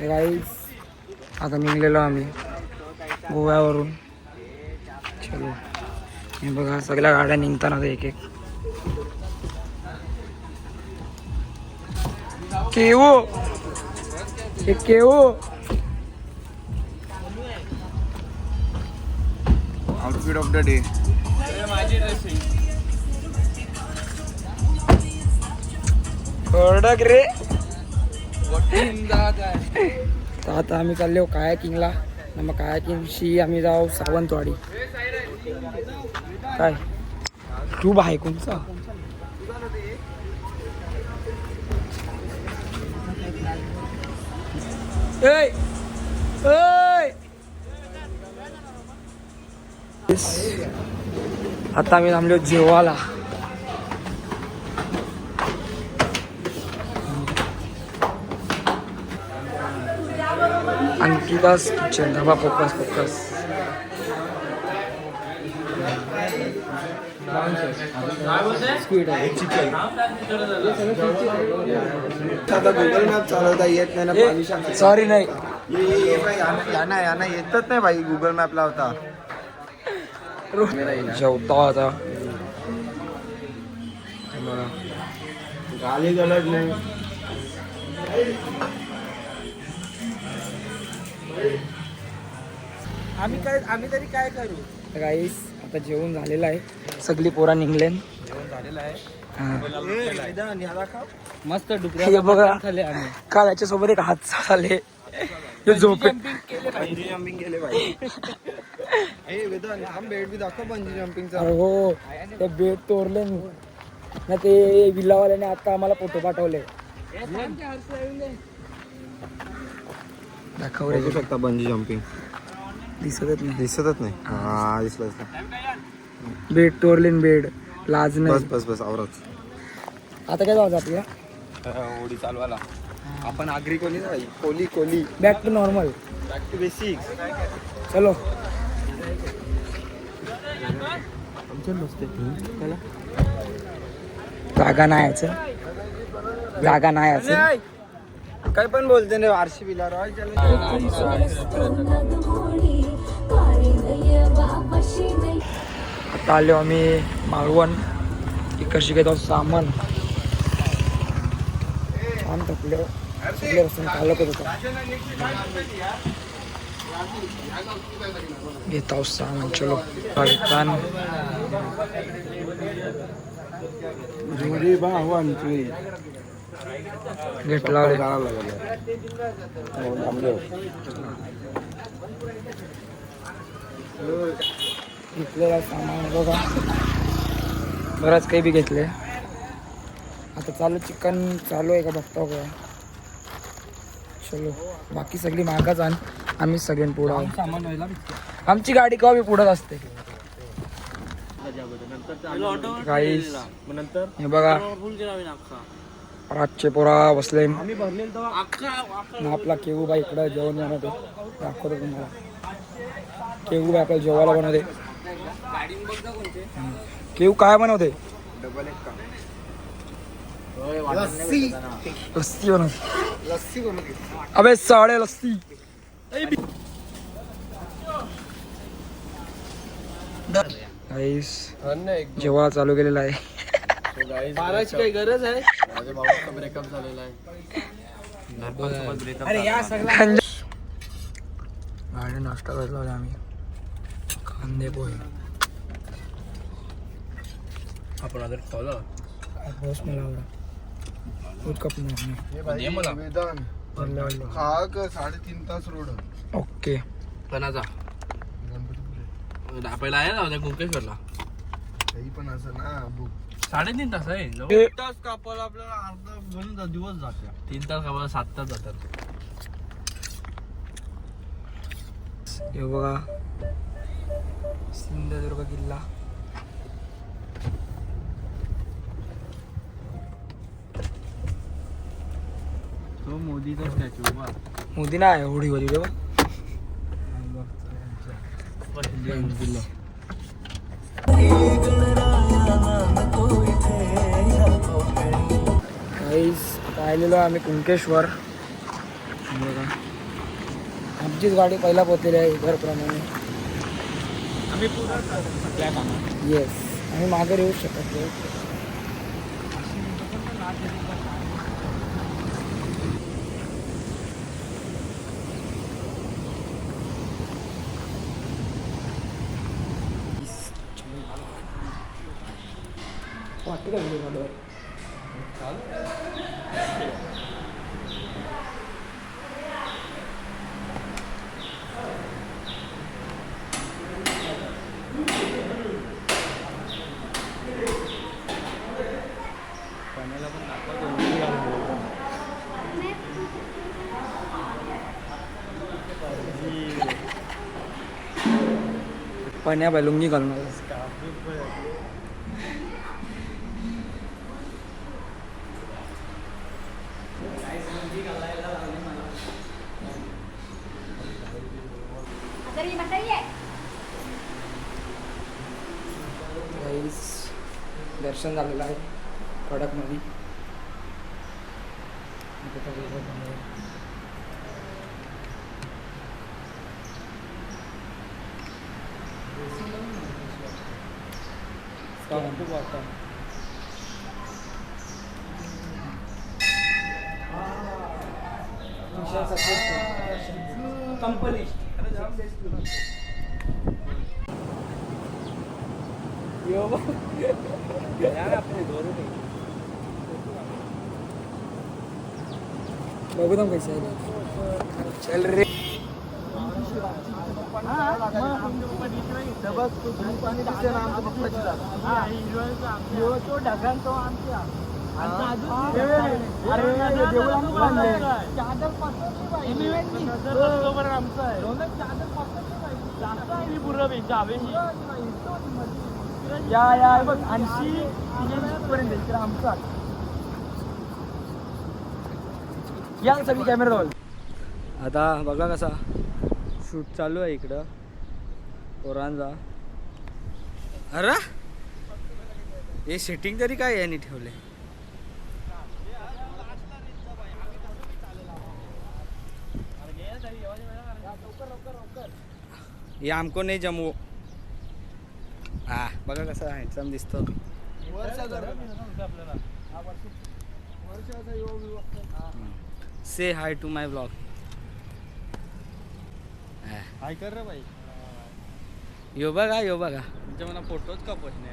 गाईस आता निघलेलो आम्ही गोव्यावरून. चलो हे बघा सगळ्या गाड्या निघताना एक एक. केवो हे केवो आउटफिट ऑफ द डे. कडक रे. तर आता आम्ही चाललो कायाकिंगला. मग कायाकिंगशी आम्ही जाऊ सावंतवाडी. काय ट्यूब आहे कोणचा? ए आता आम्ही थांबलो जेवायला. अंकिता's किचन. धाबा फोकस फोकस. आता गुगल मॅप चालवता येत नाही ना. पाणी सॉरी नाही यांना येतच नाही भाई गुगल मॅप लावता. जेवता आता गाली गलत नाही. आम्ही तरी काय करू. गाईस आता जेवण झालेलं आहे. सगळी पोरा निघले. मस्त हे बघा काल याच्यासोबत एक हादसा झाले. झोपे बंजी जम्पिंग केले भाई. बेड बी दाखव बंजी जम्पिंगचा. हो ते बेड तोरले ना. ते विल्लावाल्याने आता आम्हाला फोटो पाठवले. दाखव बघू शकता बंजी जम्पिंग. दिसतच नाही. दिसतच नाही. हा दिसलंच बेड तोरले. बेड लाज बस नाही. बस बस आवरच. आता काय जाऊ आपल्याला होडी चालवायला. आपण आगरी कोली नाही Koli Koli. Back to normal. Back to basics. चलो जागा नाही यायचं. जागा नाही यायचं. काय पण बोलते ना आरशी बिला रॉय. आता आलो आम्ही मालवण. कशी घेतो सामान छान थकले. सगळे रसून चालत होता. घेत आहोत सामान. चलो पाकिस्तान घेतला. घेतलेला सामान बघा. बराच काही बी घेतले. आता चालू चिकन चालू आहे का बघता का. चलो बाकी सगळी मागाच आण. आम्ही सगळ्यांनी पुढं आमची गाडी केव्हा बी पुढंच असते. गाईस हे बघा रातचे पोरा बसले. आपला केवू बाई इकडं जेवण बनवते. दाखवतो तुम्हाला. केवू बाई आपल्याला जेवायला बनवते. केवू काय बनवते. लस्सी बनवते. अबे साडे लस्सी. गाईस जेव्हा चालू केलेला आहे. बाराची काही गरज आहे. माझ्या भावाचा ब्रेकअप झालेला आहे. अरे या सगळ्या गाडी नाश्ता करला आम्ही. कांदे पोहे. आपण आता खावला बस मला आवडा. दूध कप नाही. खा 3.5 तास रोड. ओके पणाचा पहिला आहे ना कुंकेश्वरला. पण असं ना बुक 3.5 तास आहे. 1 तास कापायला आपल्याला अर्धा दोन दिवस जाते. 3 तास कापायला 7 तास जातात. हे बघा सिंधुदुर्ग किल्ला. तो मोदीचा स्टॅच्यू बघ. मोदी नाही होडी होती रे. गाईस आता आलेलो आम्ही कुंकेश्वर. बघा आमचीच गाडी पहिला पोहोचलेली आहे घरप्रमाणे. आम्ही पुढं येस, आम्ही मागे येऊ शकत नाही. वाटतं का व्हिडिओ काढूया? पाण्या बाय लुंगी घालून आला. गाईस, दर्शन झालेलं आहे कडकमध्ये. बघू दम कैसे चल रे. या बघ 80 पर्यंत आमचा या सगळी कॅमेरा जवळ. आता बघा कसा शूट चालू आहे इकडं पोरांचा. अरे हे सेटिंग तरी काय यांनी ठेवले. ये आमको नाही जमू. हा बघा कसा हँडसम दिसतो. से हाय टू माय ब्लॉग. काय कर रे भाई. यो बघा तुमच्या मला फोटोच का पोचणे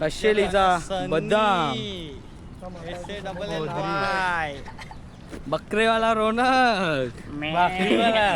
कशे लिजा बदाम बकरीवाला रोनक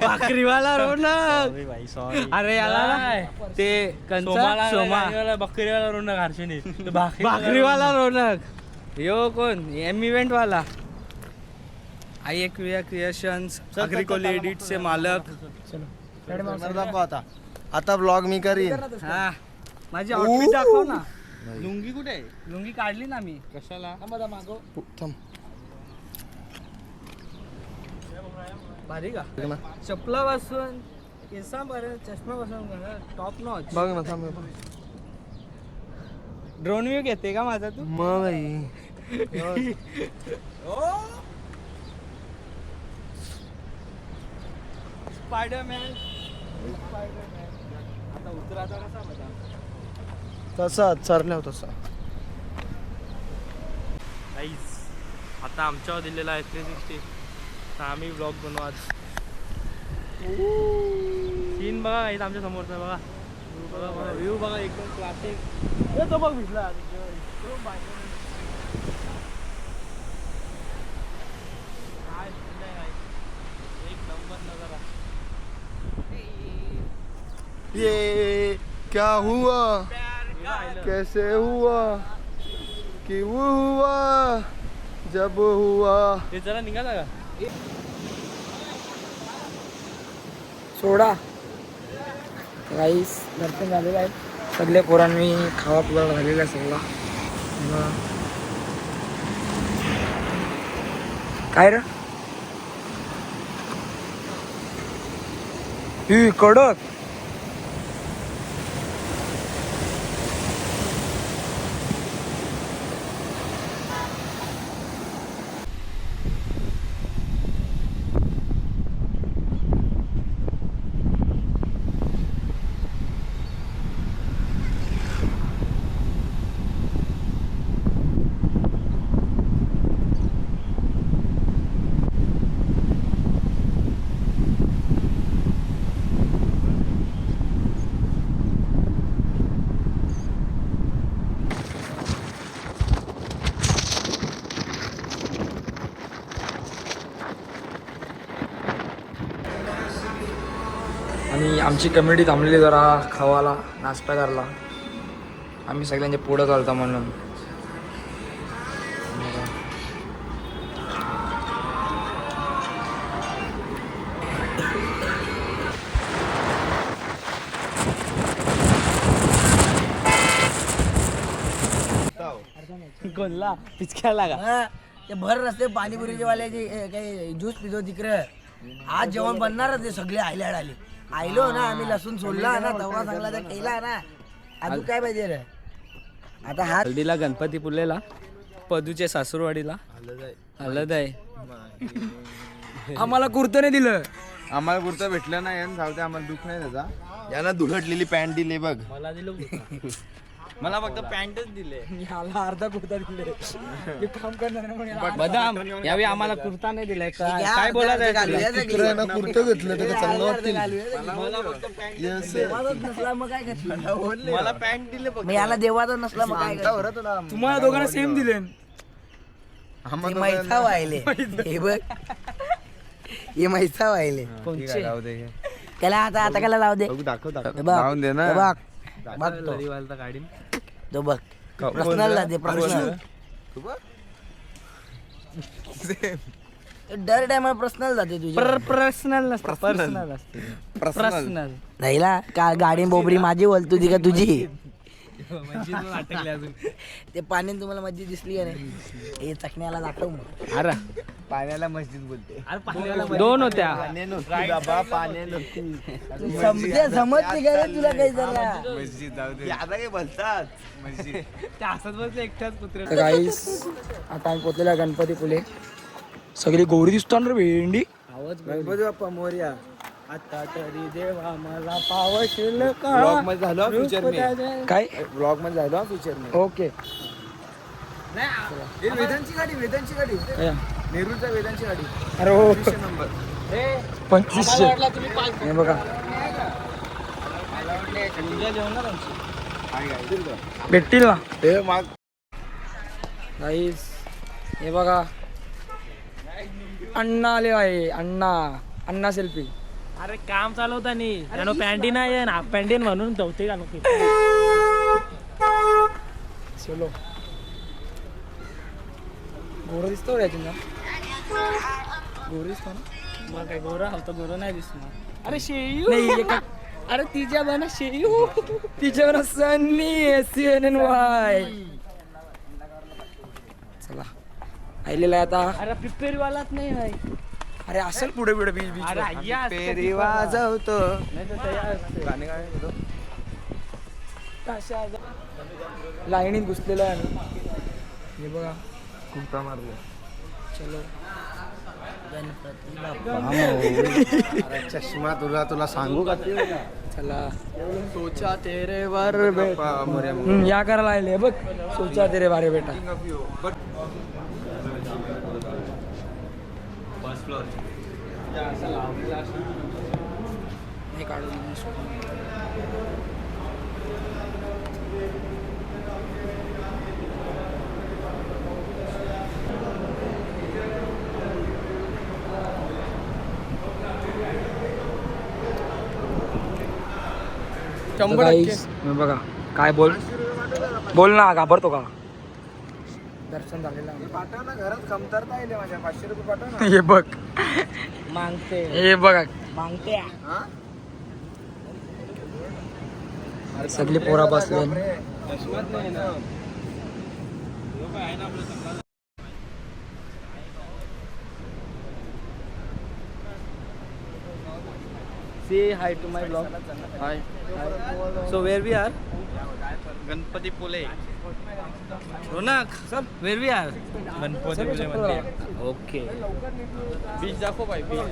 भाकरीवाला रोनक. भाई सॉरी. अरे याला ते सोमा बकरीवाला रोनक हर्षणी भाकरीवाला रोनक. यो कोण एम इव्हेंट वाला आई क्रिएशन्स अग्रिकोल एडिटचे मालक. आता ब्लॉग मी करीन. हा माझी आउटफिट दाखव ना. लुंगी कुठे आहे. लुंगी काढली ना मी. कशाला. मागो थांब. भारी का चपलापासून केसांपर्यंत चष्म्यापासून टॉप नॉच. बघ ना थांब. ड्रोन व्ह्यू घेते का माझा तू. मग बाई स्पायडरमॅन. आता उतराचा कसा बघा. तसा चरल्या तसा. आता आमच्यावर दिलेला आहे 360. तर आम्ही ब्लॉग बनवू आज. सीन बघा इथं आमच्या समोरचा बघा. व्ह्यू बघा एकदम क्लासिक. तो बघ भिजला. एक नंबर नजारा. ये क्या हुआ कैसे हुआ क्यों हुआ जब हुआ. ते जरा निघाला का. सोडा राईस दर्शन झालेलं आहे. सगळे पोरांनी खावा पिवा झालेला आहे सगळा. काय रे ही कडक. आणि आमची कम्युनिटी थांबलेली जरा खावाला नाश्ता करायला. आम्ही सगळ्यांच्या पुढं चालतो म्हणून. कोणला पिचक्याला का हा, ते भर रस्ते पाणीपुरीचे वाल्याचे काही ज्यूस पितो तिकडे. आज जेवण बनणारच ते सगळे आयल्याड आले. आयलो ना आम्ही लसूण सोडला ना तवा चांगला तर केला ना. अजून काय पाहिजे रे आता हा हल्दीला गणपती पुलेला पदूचे सासूरवाडीला हलद आहे. आम्हाला कुर्तं नाही दिलं. आम्हाला कुर्ता भेटलं नाही आणि जाऊ दे, आम्हाला दुःख नाही त्याचा. यांना दुलटलेली पॅन्ट दिली बघ. मला दिलं मला फक्त पॅन्टच दिले. याला अर्धा कुर्ता दिले. हे काम करणार नाही म्हणे. बदाम यावेळी आम्हाला कुर्ता नाही दिलाय. काय घ्या, काय बोलायचं घालूया सगळी. कुर्ता घेतलं तर चांगलं वाटतील. देवाचाच नसला मग काय करशील? मला पॅन्ट दिले मग याला देवाचा नसला मग काय करशील? तुम्हाला दोघांना सेम दिले. हे मैसा व्हायले हे बघ हे मैसा व्हायले कोणचे त्याला आता आता त्याला लाव दे. दाखव हे बघ, लावून दे ना. हे बघ बघ तो. लरीवालता काढीन. तो बघ पर्सनल दे पर्सनल. डर टायमा पर्सनल जाते तुझी पर्सनल नसतं पर्सनल असते पर्सनल. नाहीला का गाडी बोबरी माझी बोल तुझी का तुझी अटकले अजून. ते पाण्यात तुम्हाला मस्जिद दिसली का नाही? हे चकण्याला दाखव मग. अरे पाण्याला मस्जिद बोलते. दोन होत्या. समजते का रे तुला काही जरा? मस्जिद जाऊ दे. आता काय बोलतात मस्जिद. त्या असत बसले एकट्याच कुत्रे. तर गाईस आता आम्ही पोचलेला गणपती पुले. सगळी गौरी दिसतो ना रे भेंडी. गणपती बाप्पा मोरया. आता तरी देवा मला पावशील ब्लॉग मध्ये झालो फ्युचर मी. काय ब्लॉग मध्ये झालो फ्युचर मी. ओके. वेदांची गाडी नेहरूच्या वेदांची गाडी. अरे हो नंबर 2500. हे बघा भेटतील ना हे माग गाईस. हे बघा अण्णा आले आहे. अण्णा सेल्फी. अरे काम चालवतानी त्यानं पॅन्टी नाही आहे ना पॅन्टीन म्हणून धवते का नको. चलो गोरं दिसतो रे याच्यात. गोरं दिसतो ना. मग काय गोरा हवतं गोरं नाही दिसणार. अरे शेयू नाही एका. अरे तिच्या बना शेयू. तिच्या बना सन्नी SNY. चला आलेला आहे आता. अरे पिपेरीवालाच नाही आहे. अरे असेल पुढे पुढे बीच बीच. अरे अय्या असतं पेरी तिथं. वाजवतो. नाही तर तयार असते. गाणे काय होतं? लाईनीत घुसलेलो आहे आम्ही. हे बघा कुर्ता मारलो. चलो अरे चष्मा तुला सांगू का ते? चला सोचा तेरे वर बेटा मोरया. या करायला आले बघ. सोचा तेरे बारे बेटा. हे काढून Guys, हे बघा काय बोल ना. घाबरतो का? दर्शन झालेलं आहे. पाठव ना घरात कमतरता येईल माझ्या. 500 रुपये पाठव ना. हे बघ मागते हे बघा मागते. सगळी पोरा बसले. चष्माच नाही ना. Say hi to my vlog. Hi. So where we are? Ganpati Pule. Ronak sub where we are? Ganpati पुले मध्ये. ओके. बीच दाखव भाई बीच.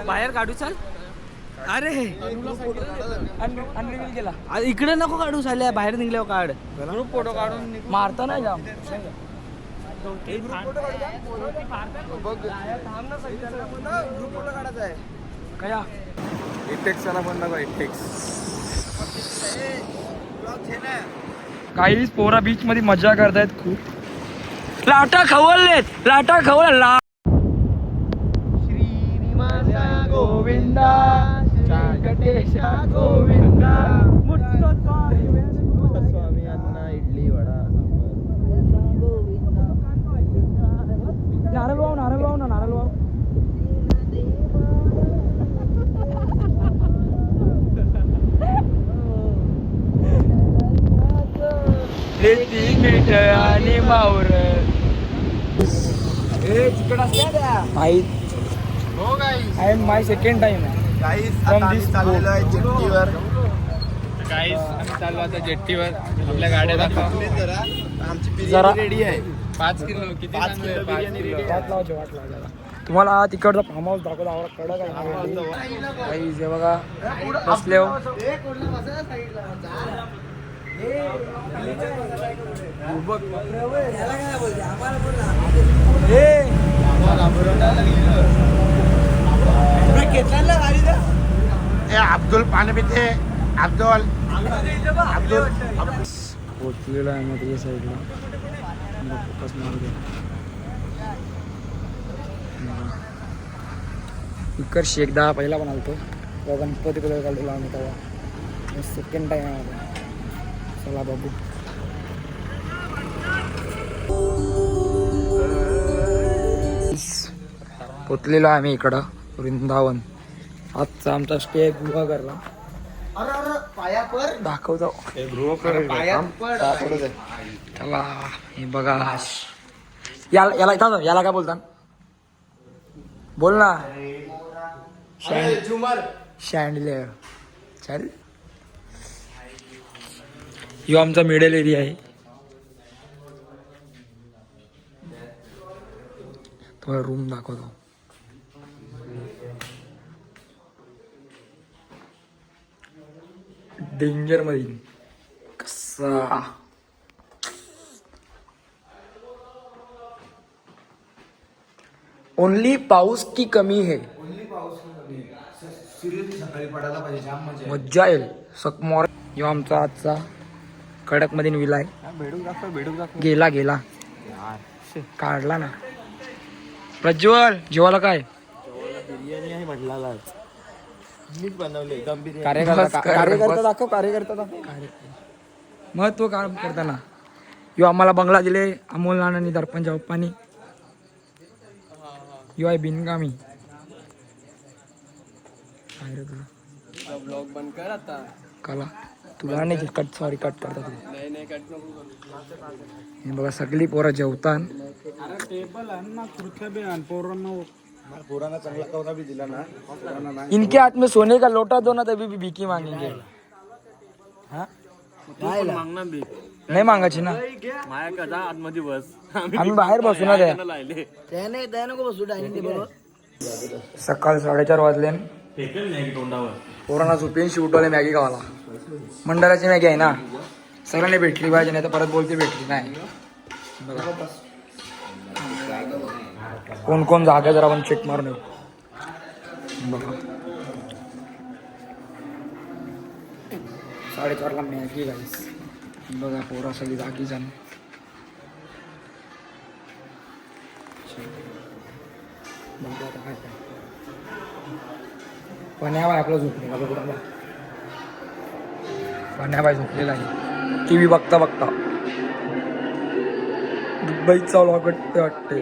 बाहेर काढू चाल. अरे अनरिव्हील केला. इकडे नको काढू चालल्या बाहेर निघल्यावर काढ. ग्रुप फोटो काढून मारता नाही जाम. कया इटेक्सला पण नको. इटेक्स काहीच पोरा बीच मध्ये मजा करतायत खूप. लाटा खवळलेत लाटा खवळ ला गोविंदा गणेशा गोविंदा स्वामी अण्णा इडली वडा नारळ वाव नारळ वाव ना नारळ वाव रेती मीठ आणि मावर माहीत हो guys I am my second time guys From आता आम्ही this चाललेलो आहे जेट्टीवर गाईस आम्ही चाललो आता जेट्टीवर आपल्या गाड्या दाखवा जरा आमची जरा- बिर्याणी रेडी आहे 5 किलो किती 5 किलो बिर्याणी ready आहे. वाट लावायला तुम्हाला तिकडचा फार्म हाऊस दाखवतो आवडा कडक आहे काही जे बघा बसले हो अब्दुल पाणी पिते अब्दुल पोचलेला आहे मध्ये या साईडला फोकस मारू दे इकडशी एकदा पहिला पण आलतो तेव्हा गणपतीकडे काढलेला आम्ही तेव्हा सेकंड टाईम आहे आता चला बघू पोचलेलो आहे आम्ही इकडं वृंदावन आजचा आमचा स्टे गुहागरला दाखवतो चला हे बघा याला इथं याला काय बोलतात बोल ना शँडलेअर चल यो आमचा मिडल एरिया आहे तुम्हाला रूम दाखवतो डेंजर मध्ये कसा ओनली पाऊस की कमी है मज्जा येईल सकमोर यो आमचा आजचा कडक मध्ये विला आहे गेला गेला काढला ना प्रज्वल जेवायला काय बिर्याणी आहे म्हटला मीच बनवले दम बिर्याणी कार्यकर्ता दाखव कार्यकर्ता दाखव महत्व काम करताना यो आम्हाला बंगला दिले अमोल नानांनी दर्पणच्या पप्पानी यो आहे बिनगामी काय रे तुला ब्लॉग बंद कर आता कला तुला नाही कट सॉरी कट करता तू नाही कट नको हे बघा सगळी पोरं जेवतान पोरांना चांगला कवरा बी दिला ना इनके हाथ में सोने का लोटा दो ना तभी भी भीखी मांगेंगे हाँ मागणार बी नाही मागायची ना माया कदा आतमध्ये बस आम्ही बाहेर बसू ना त्या लायले त्या नको बसू डायनिंग टेबलवर सकाळ 4:30 वाजले तोंडावर पोरांना झोपेन शिवटवले मॅगी खावाला मंडळाची मॅगी आहे ना सगळ्यांनी भेटली पाहिजे नाही तर परत बोलते भेटली नाही बघा. कोण कोण जागा जरा आपण चेक मारून येऊ बघा 4:30 मॅगी गाईस बघा पोरा सगळी जागी जाण बघा आता काय पण्याबाई आपला झोपले का बघू पण्याबाई झोपलेला आहे टी व्ही बघता बघता दुबईचा व्लॉग वाटते